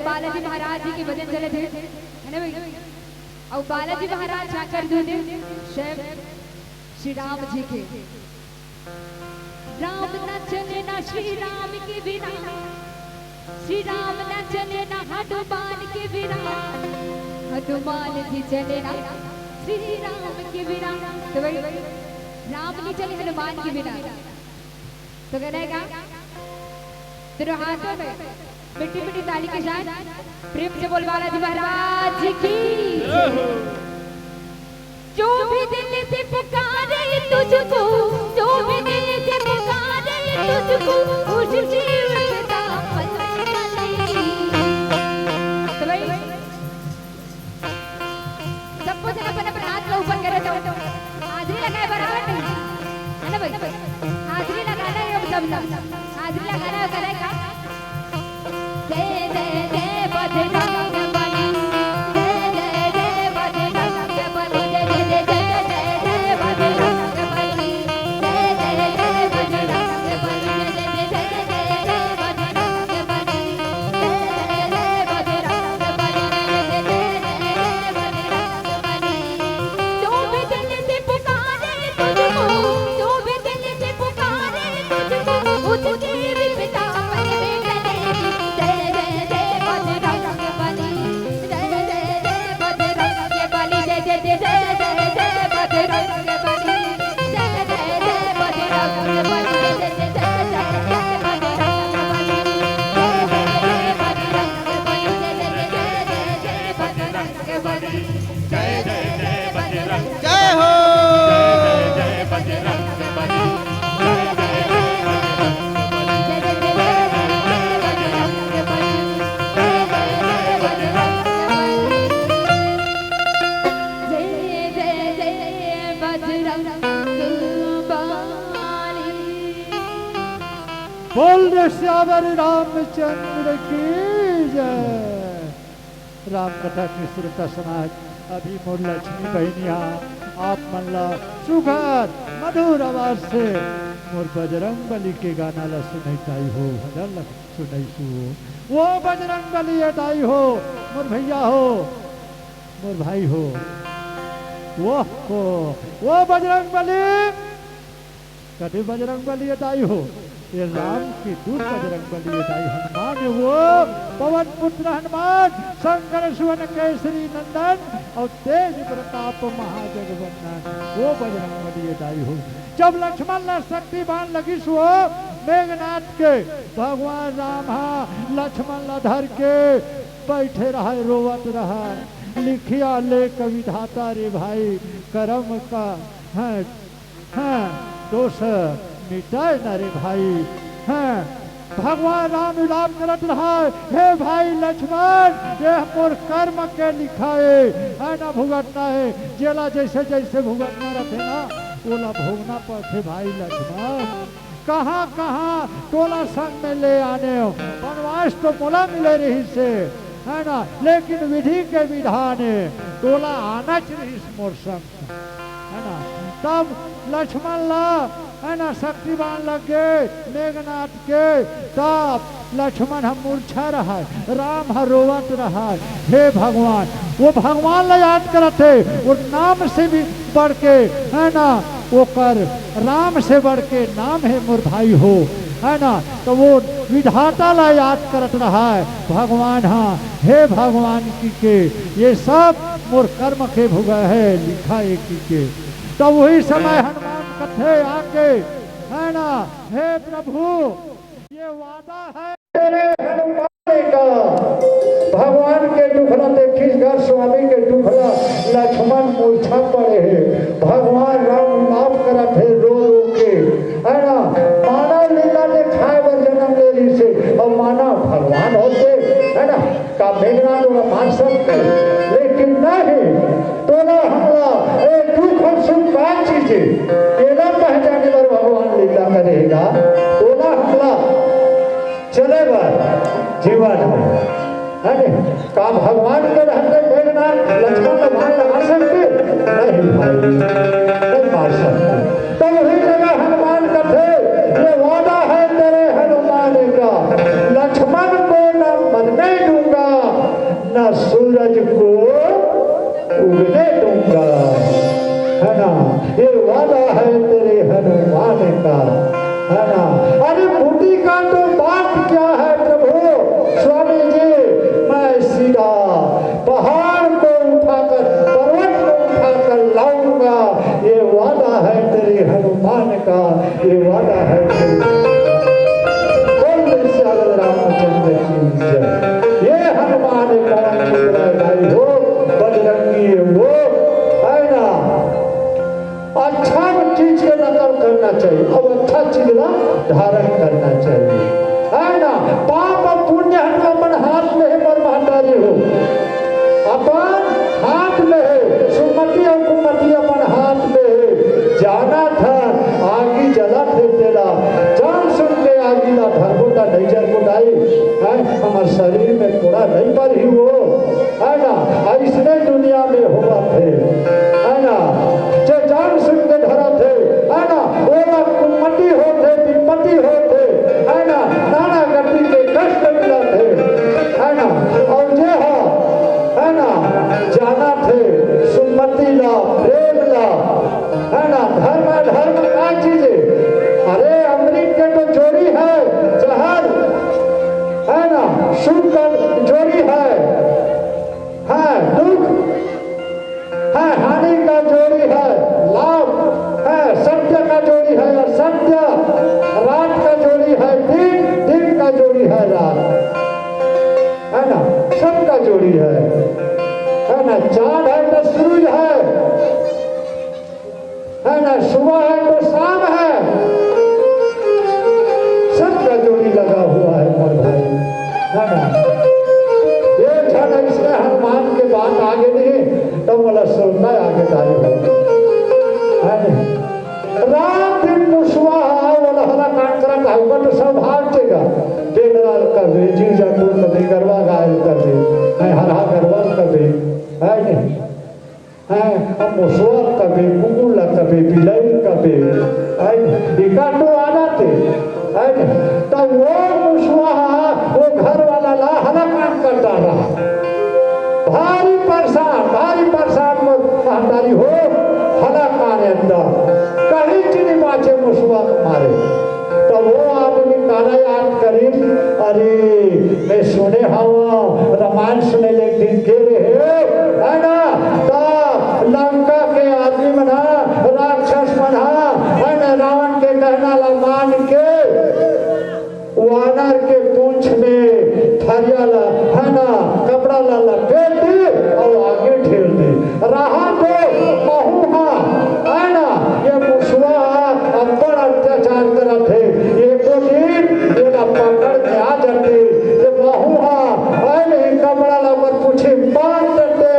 बालाजी महाराज जी के भजन चले थे, है ना भाई। और बालाजी महाराज क्या कर थे, शेफ श्री राम जी के। राम न चले ना श्री राम के बिना, श्री राम न चले ना हनुमान के बिना, हनुमान जी चले ना श्री राम के बिना। तो भाई राम नहीं चले हनुमान के बिना, तो करेगा तेरे हाथों में मिट्टी मिट्टी ताली के साथ प्रेम से बोल बालाजी महाराज की। जो भी दिल से पुकारे तुझको, जो भी दिल से पुकारे तुझको, उस जीवन का फल मिलेगी। तो भाई सबको से अपन हाथ को ऊपर करे, तो हाजरी लगाए बराबर नहीं, है ना भाई। हाजरी लगाना है, सब हाजरी लगाना करेगा। जय जय जय बजरंग बली, जय जय जय बजरंग बली, जय जय जय जय बजरंग बली, जय जय जय बजरंग बली, जय जय जय बजरंग बली, जय जय बजरंग बली, जय जय बजरंग बली। जो भी दिल से पुकारे तुझको, जो भी दिल से पुकारे तुझको, उसकी विपदा पर टलेगी। जय जय जय बजरंग बली, जय जय जय बजरंग बली, जय जय जय जय बजरंग बली, जय जय जय बजरंग बली, जय जय जय बजरंग बली, जय जय बजरंग बली, जय जय बजरंग बली, जय जय जय बजरंग। जय हो जय जय बजरंग बली, जय जय जय बजरंग बली, जय जय जय बजरंग बली, जय जय जय बजरंग बली, जय जय जय बजरंग बली। बोल श्यावर रामचंद्र की जय। राम कथा की श्रोता समाज, अभी मोर लक्ष्मी बहनिया आप मल्ला सुखद मधुर आवाज से मोर बजरंग बली के गाना ला सुनताई हो, भजन ला सुनैसु हो। वो बजरंग बली अटाई हो, मोर भैया हो, मोर भाई हो, वो बजरंग बली कभी बजरंग बली अटाई हो। ये राम की दूत बजरंग बली अटाई हनुमान, वो पवन पुत्र हनुमान, शंकर सुवन केसरी नंदन और तेज प्रताप महाजगवंदन, वो बजरंग बली अटाई हो। जब लक्ष्मण ला शक्तिमान लगी सो मेघनाथ के, भगवान राम लक्ष्मण ला धर के बैठे रहा, रोवत रहा। लिखिया ले कविधाता रे भाई, कर्म का है दोष मिटाए न रे भाई। हैं भगवान राम विलाप करत रहा, हे भाई लक्ष्मण, ये मोर कर्म के लिखाए है ना भुगतना है। जेला जैसे जैसे भुगतना रहते ना, ओला भोगना पड़ते भाई लक्ष्मण। कहाँ कहाँ टोला संग में ले आने हो, वनवास तो मोला मिले रही से, है ना, लेकिन विधि के विधान टोला आना चाहिए मोर संग, है ना। तब लक्ष्मण ला है ना शक्तिवान लग गए मेघनाथ के, तब लक्ष्मण हम मूर्छा रहा, राम रोवत रहा। हे भगवान, वो भगवान ला याद करते, वो नाम से भी बढ़ के, है ना, वो कर राम से बढ़ के नाम है मोर भाई हो, है ना। तो वो विधाता ला याद करत रहा है भगवान। हाँ हे भगवान की के ये सब मोर कर्म के भुगा है, लिखा एक के। तो वही समय हनुमान कथे आके, है ना, हे प्रभु ये वादा है तेरे हनुमान का। भगवान के दुखला देखी घर स्वामी के दुखला लक्ष्मण मूर्छा पड़े है भगवान राम माफ करा थे रो रो के है ना मानव लीला दिखाए बर जन्म ले ली से और मानव भगवान होते है ना का मेघना तो मान सकते लेकिन नहीं तोला हमला ए दुख और सुख का चीज तेरा पहचाने पर भगवान लीला करेगा तोला हमला चलेगा जीवन में है का भगवान के रहते मेघना लक्ष्मण भाई लगा सकते नहीं भाई नहीं मार सकते तब वही जगह हनुमान का थे ये वादा है तेरे हनुमान का लक्ष्मण को न मरने दूंगा न सूरज को उगने दूंगा है ना ये वादा है तेरे हनुमान का है ना अरे बूटी का तो बात क्या है प्रभु स्वामी जी मैं सीधा पहाड़ को उठाकर पर्वत को उठाकर लाऊंगा ये वादा है तेरे हनुमान का ये वादा है रामचंद्र की जय ये हनुमान भाई हो बजरंगी वो है ना अच्छा चीज के नकल करना चाहिए अब अच्छा चीज ना धारण करना चाहिए है ना पाप और पुण्य अपन हाथ में है पर महतारी हो अपन हाथ में है सुमति और कुमति अपन हाथ में है जाना था आगी जला थे तेरा जान सुन के आगी ना धर्मों नहीं जल बुलाई है हमारे शरीर में थोड़ा नहीं पर ही वो है ना ऐसने दुनिया में हुआ थे है ना जो जान सुन के धरा थे है ना वो कुमति होते विपत्ति होते है ना नाना गति के कष्ट मिला थे है ना और जो है ना जाना थे सुमति ला प्रेम ला है ना धर्म का चीज अरे अमृत के तो चोरी है जहर है ना सुख का चोरी है दुख है हानि का चोरी है लाभ है सत्य का चोरी है और सत्य रात का चोरी है दिन का चोरी है रात है ना सबका चोरी है ना चांद है तो सूरज है ना सुबह है तो शाम है सबका चोरी लगा हुआ है मोर भाई है ना ये क्षण इसमें हनुमान के बात आगे नहीं तो बोला सुनना आगे तारी हो रात दिन मुसवा बोला हला काट करा कहूँगा तो सब भागेगा बेदराल कभी जी जंतु कभी गरबा गाय कभी है हरा गरबा कभी है नहीं है मुसवा कभी कुकुला कभी बिलाई कभी है इकाटो आ जाते है तो वो मुसवा वो घर वाला ला हला काट करता रहा भारी परेशान महतारी हो हला मारे अंदर कहीं चीनी माचे मुसवा मारे तो वो आदमी काना याद करी अरे मैं सुने हवा रामायण सुने लेकिन के है ना तो लंका के आदमी मना राक्षस मना है ना रावण के कहना ला मान के वानर के पूंछ में थरिया ला है ना कपड़ा ला लपेट दे और आगे ठेल दे रहा तो बहुहा है ना ये मुसवा बड़ अत्याचार करा थे एक दिन ये पकड़ के आ जाते ये बहुहा है नहीं कपड़ा ला पर पूछे बांध देते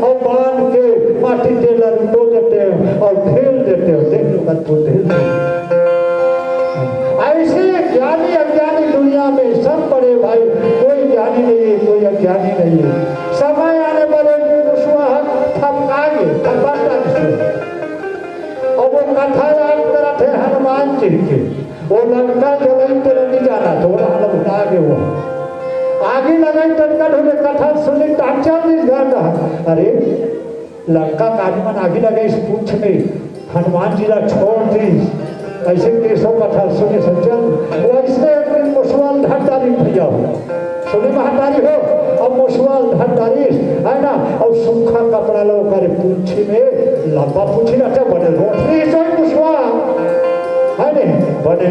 और बांध के माटी तेल डो देते और ठेल देते देख लो मत बोलते ऐसे ज्ञानी अज्ञानी दुनिया में सब बड़े भाई कोई ज्ञानी नहीं है कोई अज्ञानी नहीं है समय आने पर और वो कथा याद करा थे हनुमान जी के वो लंका जलाई तेरे नहीं जाना तो वो आगे वो आगे लगाई तनकट हुए कथा सुनी टाचा नहीं ध्यान रहा अरे लंका काजमन आगे लगे इस पूछ में हनुमान जी ला छोड़ दी ऐसे केसों कथा सुने सज्जन वो ऐसे अपने मुसवाल धरदारी भैया हो सुने महतारी हो अब मुसवाल धरदारी है ना और सूखा कपड़ा लो कर पूछी में लंबा पूछी रहता बने रोटरी से मुसवा है नहीं बने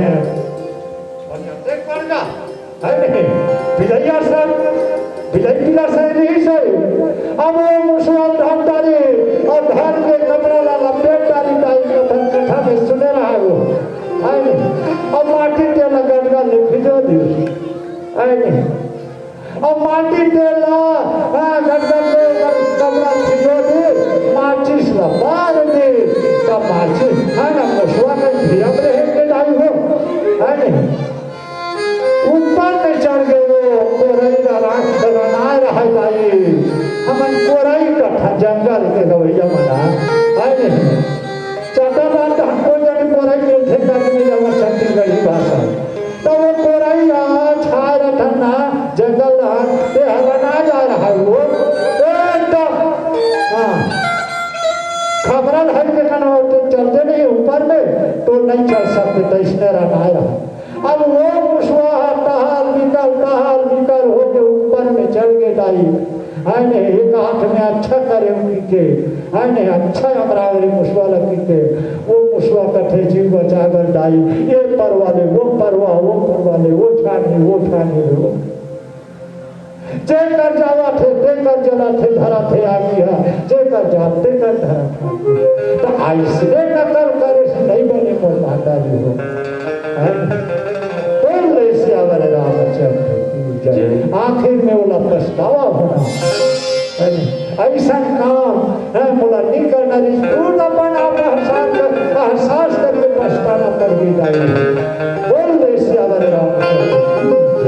देख पड़ेगा है नहीं बिलैया सब भिलाई पिला से नहीं से अब वो मुसवाल धान डाली और धान के कपड़ा ला लपेट डाली ताई कथन कथा में सुने रहा है वो आई नहीं अब माटी के लगन ले भिजो दियो आई नहीं अब माटी के ला गदगद ले कपड़ा भिजो दे माचिस ला बार दे तब माचिस है ना मुसवा के भियम रहे के नहीं हो आई नहीं ऊपर में चढ़ गए वो कोरई रना रहा ताई हमन कोरई कथा जंगल के गवैया मना है नहीं चटाबान का हमको जाने कोरई के थे करने जावा छत्तीसगढ़ी भाषा तो वो कोरई छार ठन्ना जंगल ते हरना जा रहा है वो तो हां खबरल है के कनो चलते नहीं ऊपर में तो नहीं चल सकते तो इसने रना रहा अब वो मुसवा टहल निकल हो के ऊपर में चढ़ गए दाई आने एक हाथ में अच्छा करे उनकी के आने अच्छा अमरावरी मुसवा लगी के वो मुसवा कथे जीव बचाकर दाई ये परवाले वो परवाले वो छाने वो जे कर जावा थे ते कर जला थे धरा थे आगी है जे कर जाते कर धरा तो ऐसे नकल करे से नहीं बने को माता जी हो आखिर में बोला पछतावा होना ऐसा काम है बोला नहीं करना तू न बना एहसास करके पछताना कर भी जाए बोल दे श्यावर राम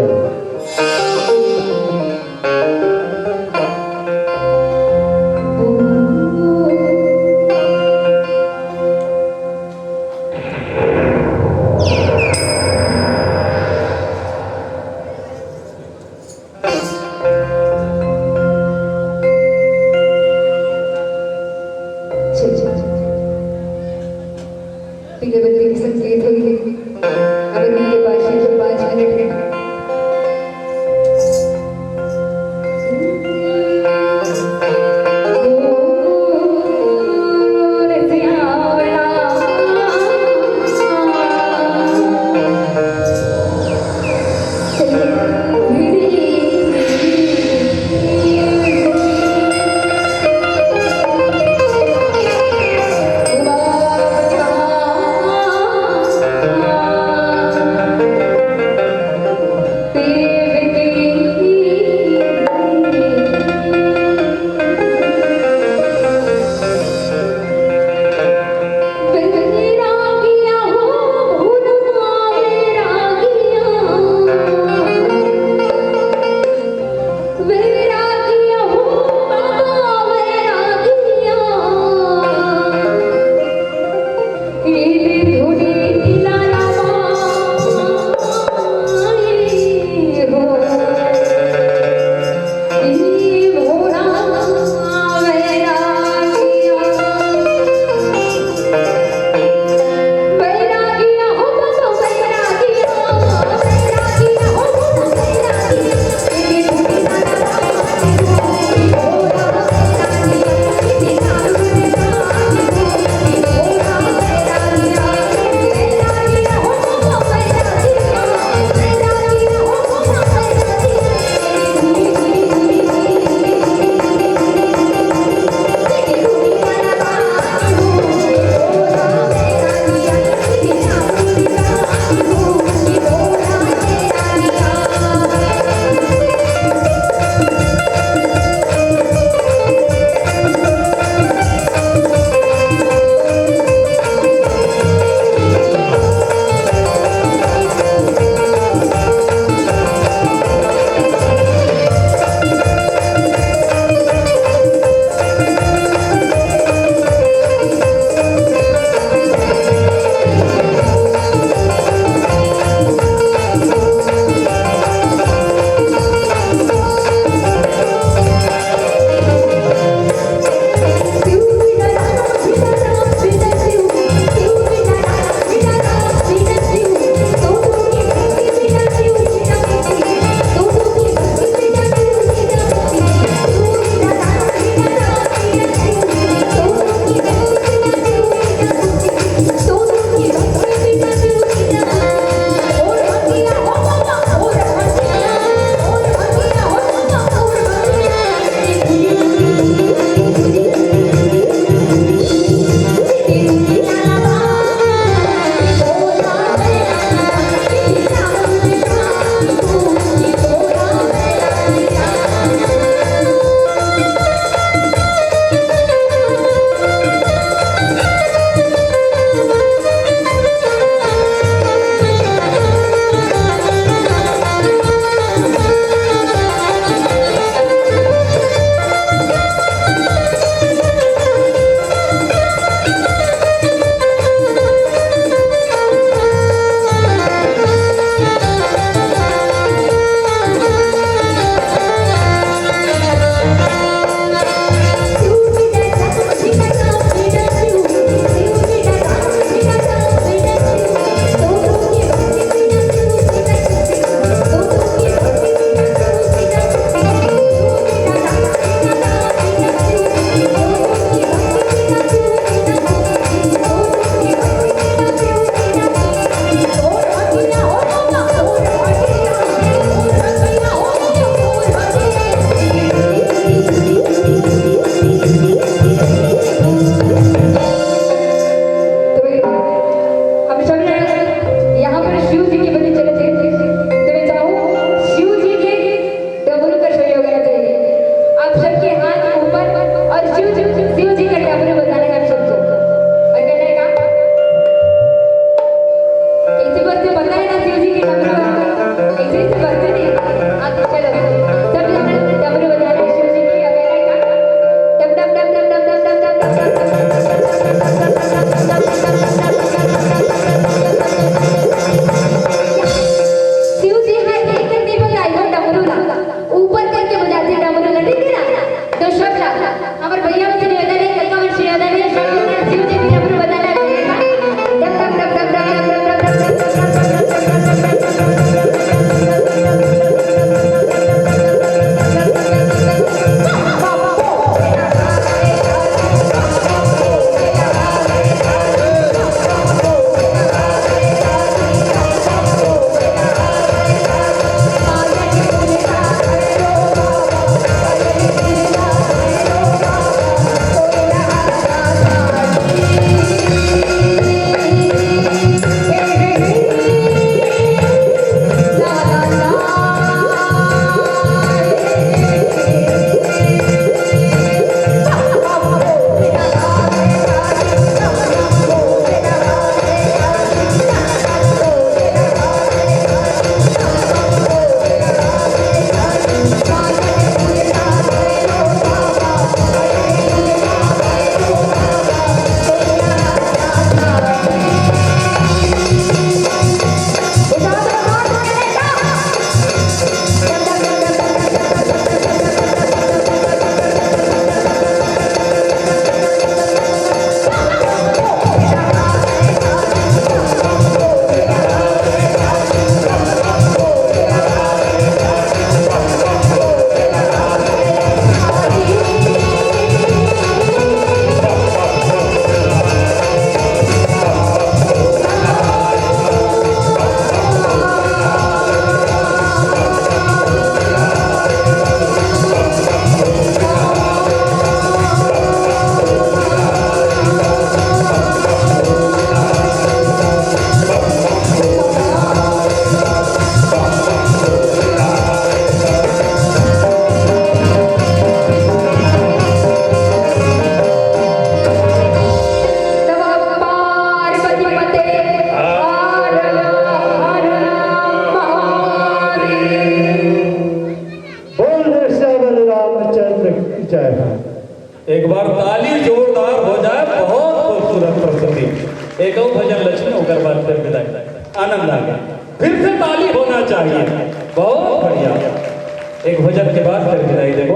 आशीर्वाद कर विदाई देबो।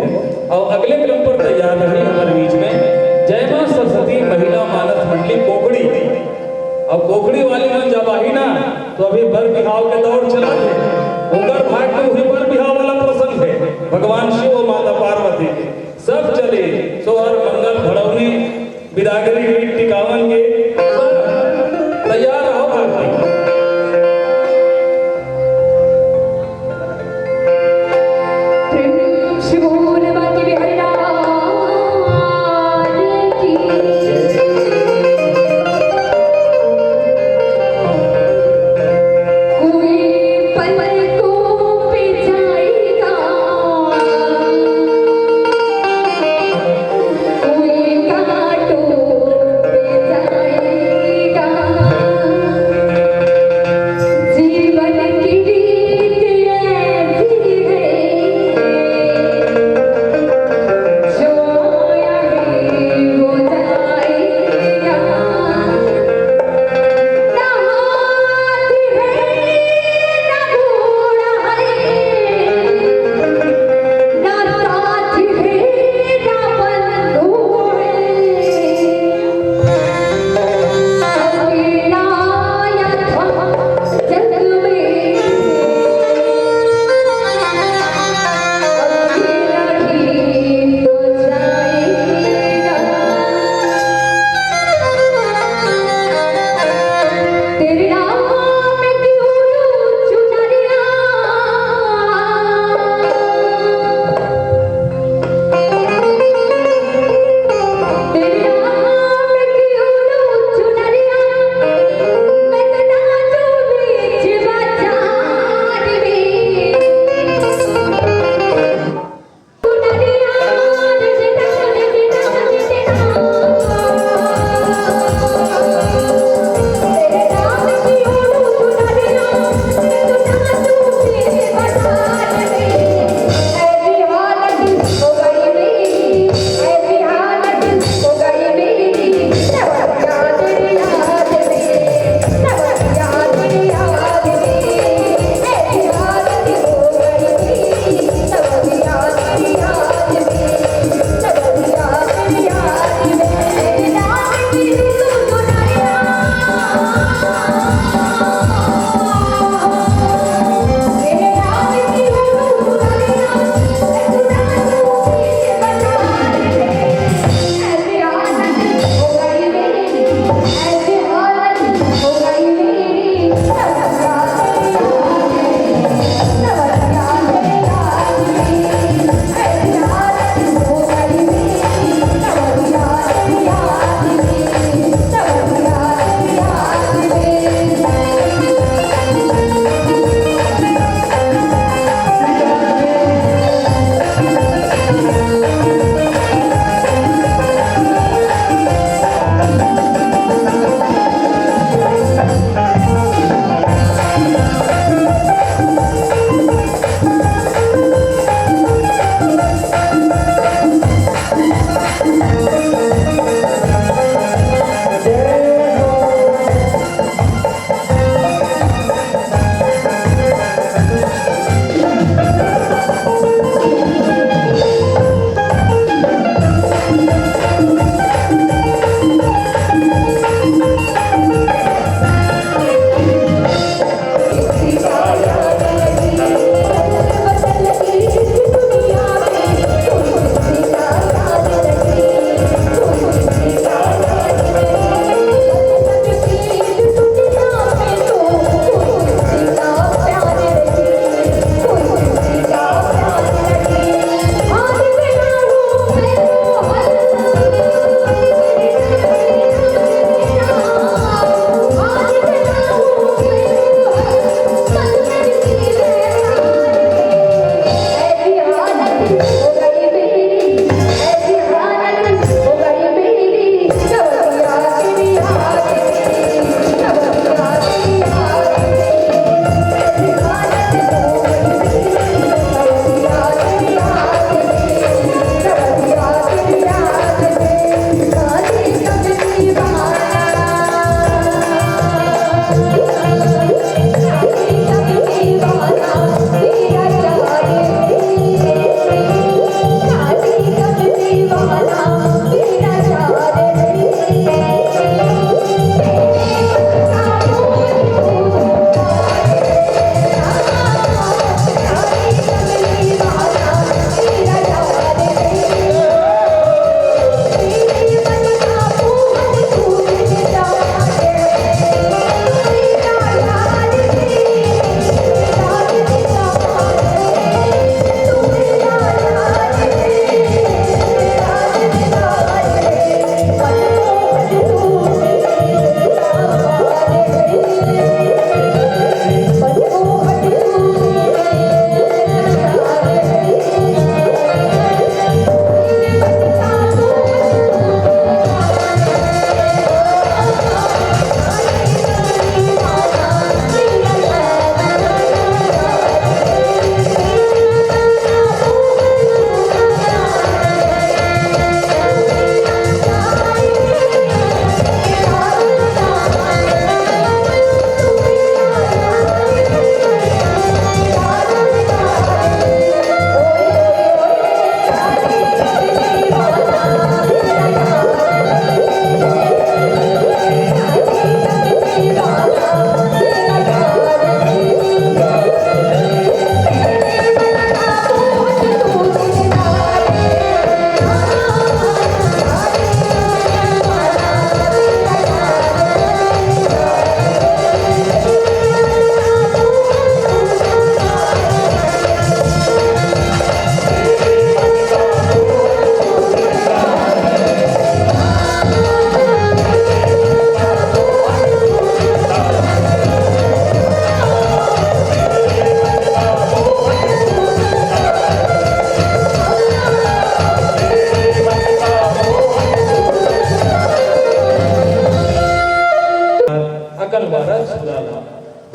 और अगले क्रम पर तैयार रही हमारे बीच में जय मां सरस्वती महिला मानस मंडली कोकड़ी। अब कोकड़ी वाली मन जब आई ना तो अभी बर बिहाव के दौर चला थे। उनकर भाग में वही बर बिहाव वाला प्रसंग है। भगवान शिव और माता पार्वती सब चले सोहर मंगल भड़ौनी बिदागरी हुई टिकावन के तैयार रहो भारती। कोई काटो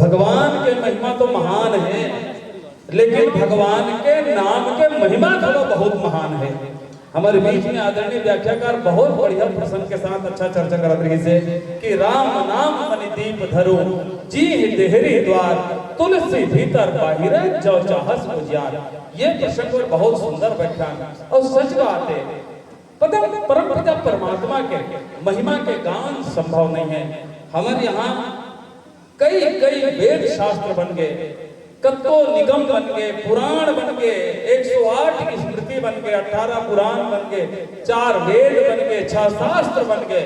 भगवान के महिमा तो महान है, लेकिन भगवान के नाम के महिमा थोड़ा बहुत महान है। हमारे बीच में आदरणीय व्याख्याकार बहुत बढ़िया प्रसंग के साथ अच्छा चर्चा करत रही से कि राम नाम मनि दीप धरो जी देहरी द्वार तुलसी भीतर बाहिर जो चाहस उजियार। ये प्रसंग बहुत सुंदर व्याख्यान और सच बात है। पता परम पिता परमात्मा के महिमा के गान संभव नहीं है। हमारे यहाँ कई कई वेद शास्त्र बन गए, कत्तो निगम बन गए, पुराण बन गए, 108 की स्मृति बन गए, 18 पुराण बन गए, 4 वेद बन गए, 6 शास्त्र बन गए।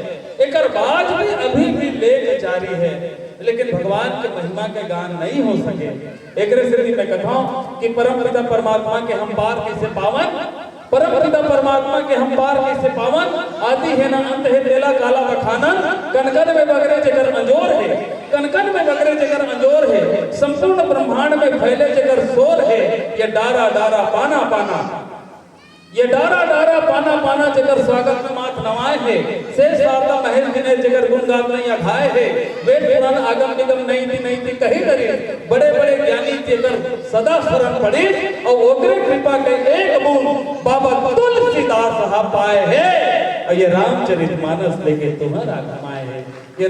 एक बाद भी अभी भी लेख जारी है, लेकिन भगवान के महिमा के गान नहीं हो सके। एक श्री में कथाऊं कि परम पिता परमात्मा के हम पार कैसे पावन, परम पिता परमात्मा के हम पार कैसे पावन, आदि है ना अंत है तेला काला बखानन, कनकन में बगरे जगर अंजोर है, कनकन में बगरे जगर अंजोर है, संपूर्ण ब्रह्मांड में फैले जगर शोर है। ये डारा डारा पाना पाना, ये डारा डारा पाना पाना जगर स्वागत में मात नवाए है, से शारदा महल जिन्हें जगर गुण गात नहीं अघाए है। वेद पुराण आगम निगम नहीं थी कही डरे, बड़े बड़े ज्ञानी जगर सदा शरण पड़े, और ओकरे कृपा के एक बूंद बाबा तुलसीदास पाए है। और ये रामचरितमानस लेके तुम्हारा